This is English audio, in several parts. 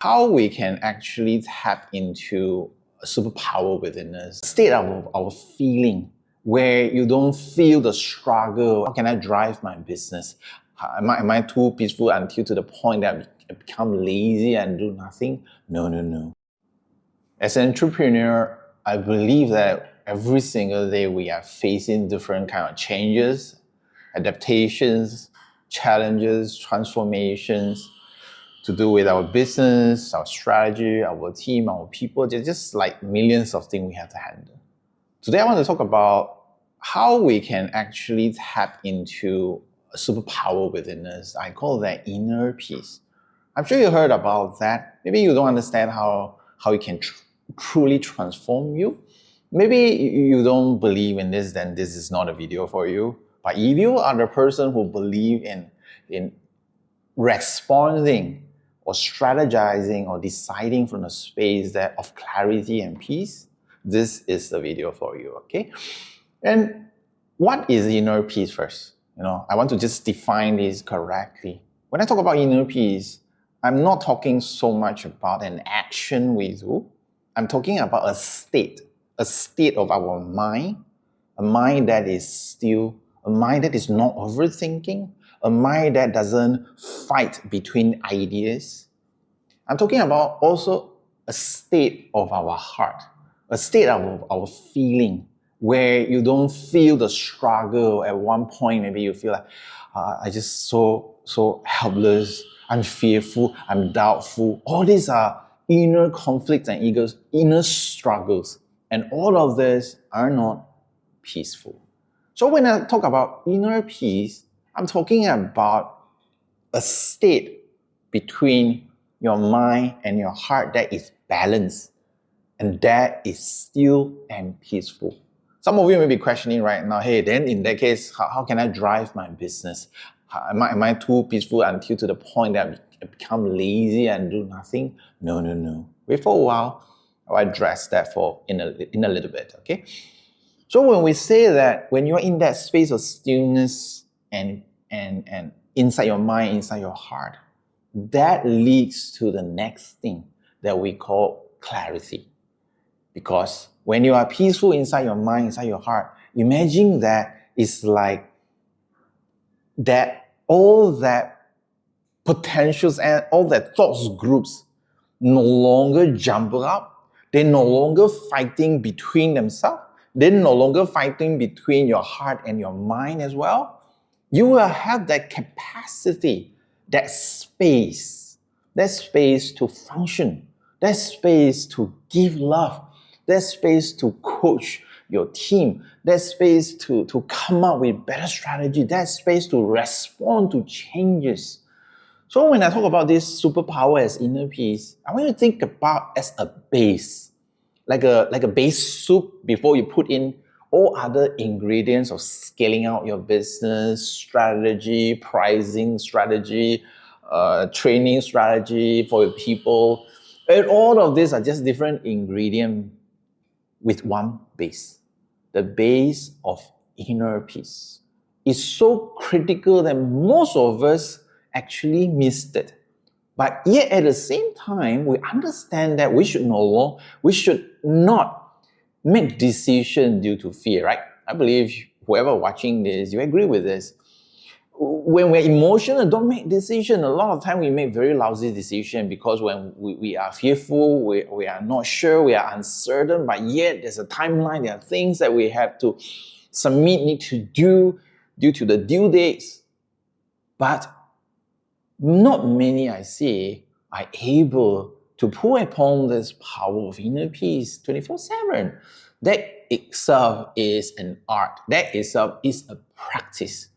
how we can actually tap into a superpower within us, state of our feeling where you don't feel the struggle. How can I drive my business? Am I too peaceful until to the point that I become lazy and do nothing? No. As an entrepreneur, I believe that every single day we are facing different kind of changes, adaptations, challenges, transformations to do with our business, our strategy, our team, our people. There's just like millions of things we have to handle. Today I want to talk about how we can actually tap into a superpower within us. I call that inner peace. I'm sure you heard about that. Maybe you don't understand how it can truly transform you. Maybe you don't believe in this, then this is not a video for you. But if you are the person who believe in responding or strategizing or deciding from a space that of clarity and peace, this is the video for you, okay? And what is inner peace first? I want to just define this correctly. When I talk about inner peace, I'm not talking so much about an action we do. I'm talking about a state of our mind, a mind that is still, a mind that is not overthinking, a mind that doesn't fight between ideas. I'm talking about also a state of our heart, a state of our feeling where you don't feel the struggle. At one point, maybe you feel like, I just so helpless, I'm fearful, I'm doubtful. All these are inner conflicts and inner struggles. And all of this are not peaceful. So when I talk about inner peace, I'm talking about a state between your mind and your heart that is balanced and that is still and peaceful. Some of you may be questioning right now, hey, then in that case, how can I drive my business? Am I too peaceful until to the point that I become lazy and do nothing? No. Wait for a while. I'll address that in a little bit, okay? So when we say that, when you're in that space of stillness and inside your mind, inside your heart, that leads to the next thing that we call clarity. Because when you are peaceful inside your mind, inside your heart, imagine that it's like that all that potentials and all that thoughts groups no longer jumble up. They're no longer fighting between themselves. They're no longer fighting between your heart and your mind as well. You will have that capacity, that space to function, that space to give love, that space to coach your team, that space to come up with better strategy, that space to respond to changes. So when I talk about this superpower as inner peace, I want you to think about as a base, like a base soup before you put in all other ingredients of scaling out your business, strategy, pricing strategy, training strategy for your people. And all of these are just different ingredients with one base. The base of inner peace is so critical that most of us actually missed it. But yet at the same time, we understand that we should not make decisions due to fear, right? I believe whoever watching this, you agree with this. When we're emotional, don't make decisions. A lot of time we make very lousy decisions because when we are fearful, we are not sure, we are uncertain, but yet there's a timeline, there are things that we have to submit, need to do due to the due dates. But not many I see are able to pull upon this power of inner peace 24/7. That itself is an art. That itself is a practice.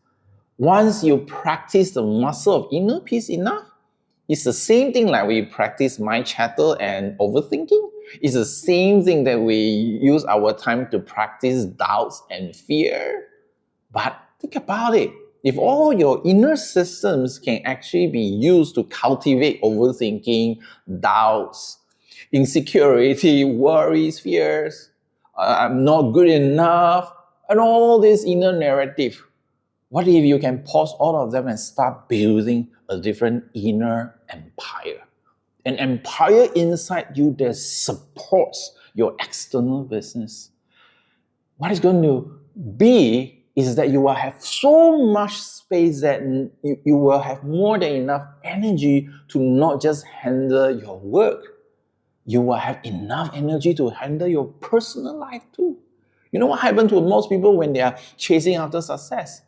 Once you practice the muscle of inner peace enough, it's the same thing like we practice mind chatter and overthinking. It's the same thing that we use our time to practice doubts and fear. But think about it. If all your inner systems can actually be used to cultivate overthinking, doubts, insecurity, worries, fears, I'm not good enough, and all this inner narrative, what if you can pause all of them and start building a different inner empire? an empire inside you that supports your external business, what it's going to be is that you will have so much space that you will have more than enough energy to not just handle your work. You will have enough energy to handle your personal life too. You know what happened to most people when they are chasing after success?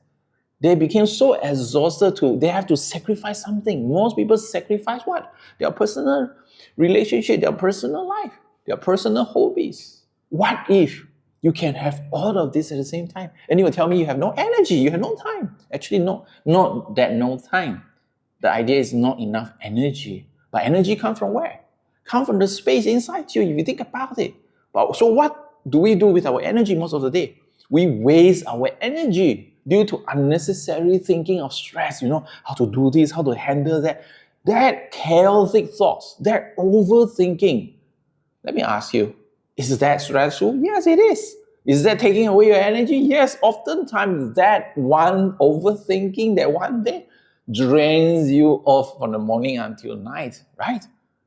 They became so exhausted they have to sacrifice something. Most people sacrifice what? Their personal relationship, their personal life, their personal hobbies. What if you can have all of this at the same time? And you will tell me you have no energy, you have no time. Actually, not that no time. The idea is not enough energy. But energy comes from where? Comes from the space inside you, if you think about it. So what do we do with our energy most of the day? We waste our energy due to unnecessary thinking of stress, how to do this, how to handle that. That chaotic thoughts, that overthinking. Let me ask you, is that stressful? Yes, it is. Is that taking away your energy? Yes, oftentimes that one overthinking, that one day, drains you off from the morning until night, right?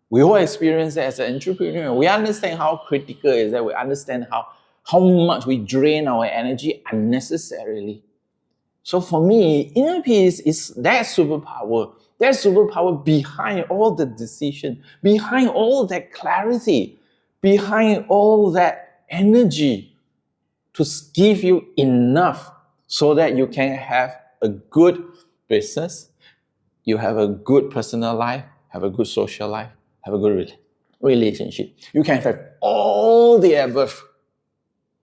We all experience that as an entrepreneur. We understand how critical it is that we understand how much we drain our energy unnecessarily. So for me, inner peace is that superpower. That superpower behind all the decision, behind all that clarity, behind all that energy to give you enough so that you can have a good business, you have a good personal life, have a good social life, have a good relationship. You can have all the above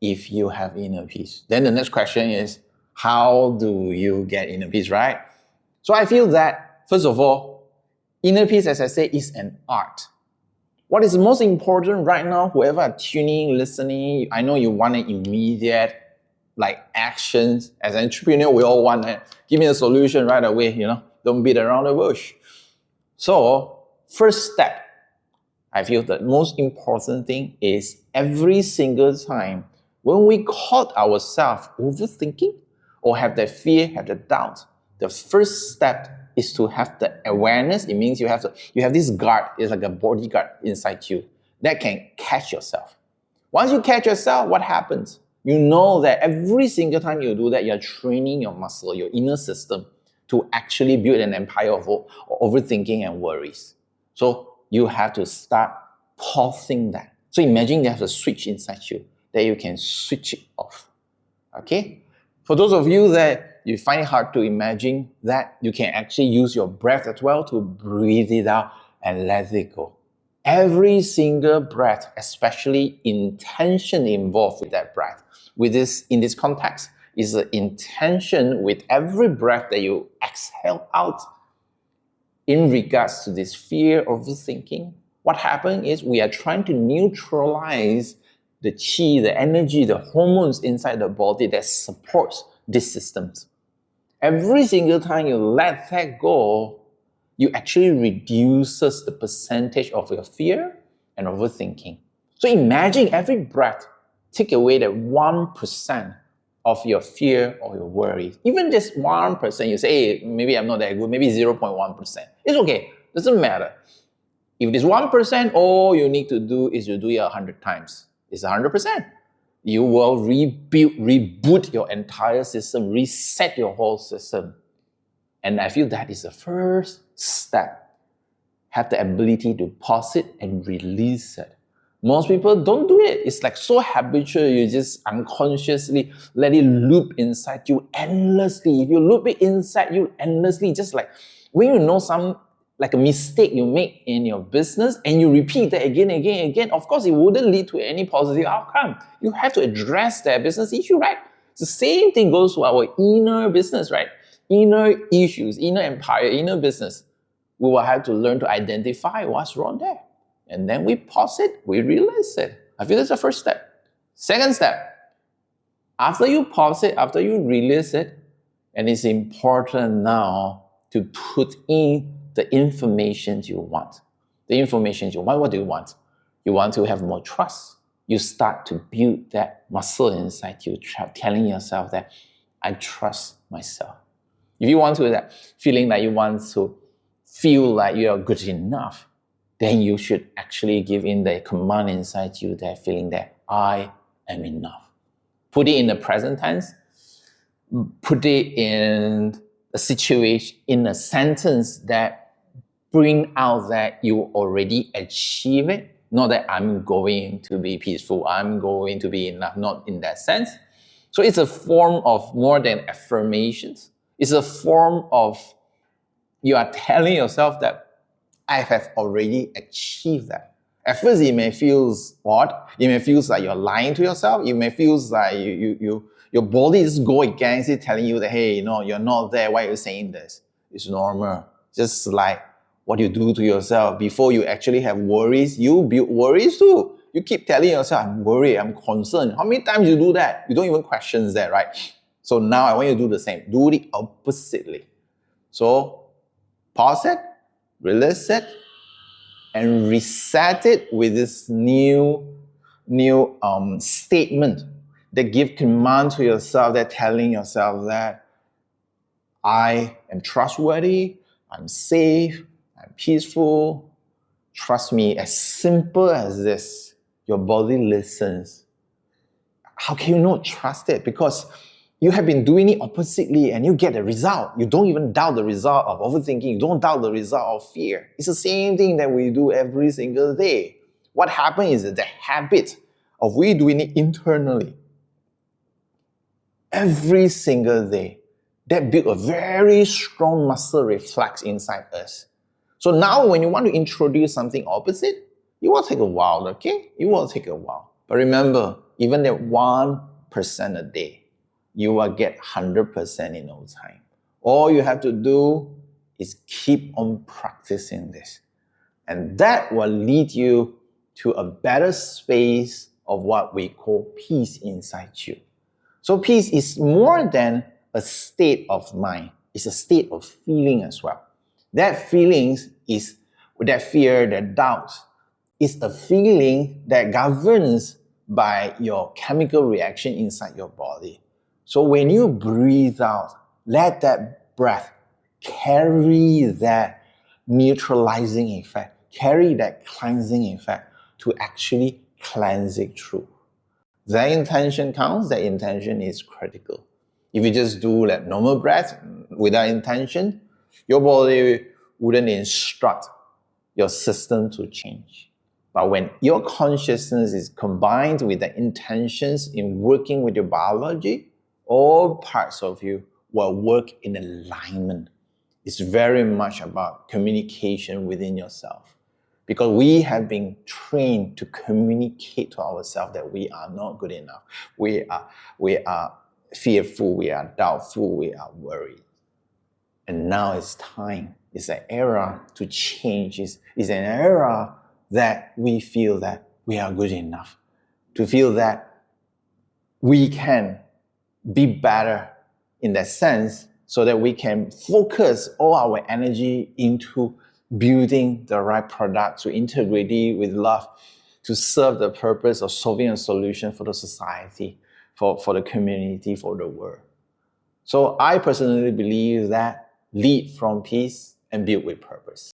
if you have inner peace. Then the next question is, how do you get inner peace, right? So I feel that, first of all, inner peace, as I say, is an art. What is most important right now, whoever are tuning, listening, I know you want an immediate actions. As an entrepreneur, we all want it. Give me a solution right away, don't beat around the bush. So, first step, I feel the most important thing is every single time when we caught ourselves overthinking or have that fear, have the doubt, the first step is to have the awareness. It means you have this guard, it's like a bodyguard inside you that can catch yourself. Once you catch yourself, what happens? You know that every single time you do that, you're training your muscle, your inner system, to actually build an empire of overthinking and worries. So you have to start pausing that. So imagine there's a switch inside you that you can switch it off. Okay? For those of you that you find it hard to imagine that, you can actually use your breath as well to breathe it out and let it go. Every single breath, especially intention involved with that breath, in this context, is the intention with every breath that you exhale out in regards to this fear of overthinking. What happens is we are trying to neutralize the qi, the energy, the hormones inside the body that supports these systems. Every single time you let that go, you actually reduces the percentage of your fear and overthinking. So imagine every breath, take away that 1% of your fear or your worries. Even just 1%, you say, hey, maybe I'm not that good, maybe 0.1%. It's okay, doesn't matter. If it is 1%, all you need to do is to do it 100 times. It's 100%. You will reboot your entire system, reset your whole system. And I feel that is the first step. Have the ability to pause it and release it. Most people don't do it. It's like so habitual, you just unconsciously let it loop inside you endlessly. If you loop it inside you endlessly, just like when you know like a mistake you make in your business and you repeat that again, of course, it wouldn't lead to any positive outcome. You have to address that business issue, right? The same thing goes to our inner business, right? Inner issues, inner empire, inner business. We will have to learn to identify what's wrong there. And then we pause it, we release it. I feel that's the first step. Second step, after you pause it, after you release it, and it's important now to put in the information you want. The information you want, what do you want? You want to have more trust. You start to build that muscle inside you, telling yourself that I trust myself. If you want to that feeling that you want to feel like you are good enough, then you should actually give in the command inside you, that feeling that I am enough. Put it in the present tense, put it in a situation, in a sentence that bring out that you already achieve it. Not that I'm going to be peaceful, I'm going to be enough, not in that sense. So it's a form of more than affirmations. It's a form of you are telling yourself that I have already achieved that. At first, it may feel odd. It may feel like you're lying to yourself. It may feel like your body just go against it, telling you that, hey, no, you're not there. Why are you saying this? It's normal. Just like what you do to yourself before you actually have worries, you build worries too. You keep telling yourself, I'm worried, I'm concerned. How many times you do that? You don't even question that, right? So now I want you to do the same. Do it oppositely. So pause it, release it, and reset it with this new statement that give command to yourself, that telling yourself that I am trustworthy, I'm safe, I'm peaceful. Trust me, as simple as this, your body listens. How can you not trust it? Because you have been doing it oppositely and you get the result. You don't even doubt the result of overthinking. You don't doubt the result of fear. It's the same thing that we do every single day. What happens is that the habit of we doing it internally every single day, that build a very strong muscle reflex inside us. So now when you want to introduce something opposite, it will take a while, okay? It will take a while. But remember, even at 1% a day, you will get 100% in no time. All you have to do is keep on practicing this. And that will lead you to a better space of what we call peace inside you. So peace is more than a state of mind. It's a state of feeling as well. That feelings is that fear, that doubt, is a feeling that governs by your chemical reaction inside your body. So when you breathe out, let that breath carry that neutralizing effect, carry that cleansing effect to actually cleanse it through. That intention counts, that intention is critical. If you just do like normal breath without intention, your body wouldn't instruct your system to change. But when your consciousness is combined with the intentions in working with your biology, all parts of you will work in alignment. It's very much about communication within yourself. Because we have been trained to communicate to ourselves that we are not good enough. We are fearful, we are doubtful, we are worried. And now it's time. It's an era to change. It's an era that we feel that we are good enough. To feel that we can be better in that sense, so that we can focus all our energy into building the right product, to integrate it with love, to serve the purpose of solving a solution for the society, for the community, for the world. So I personally believe that lead from peace and build with purpose.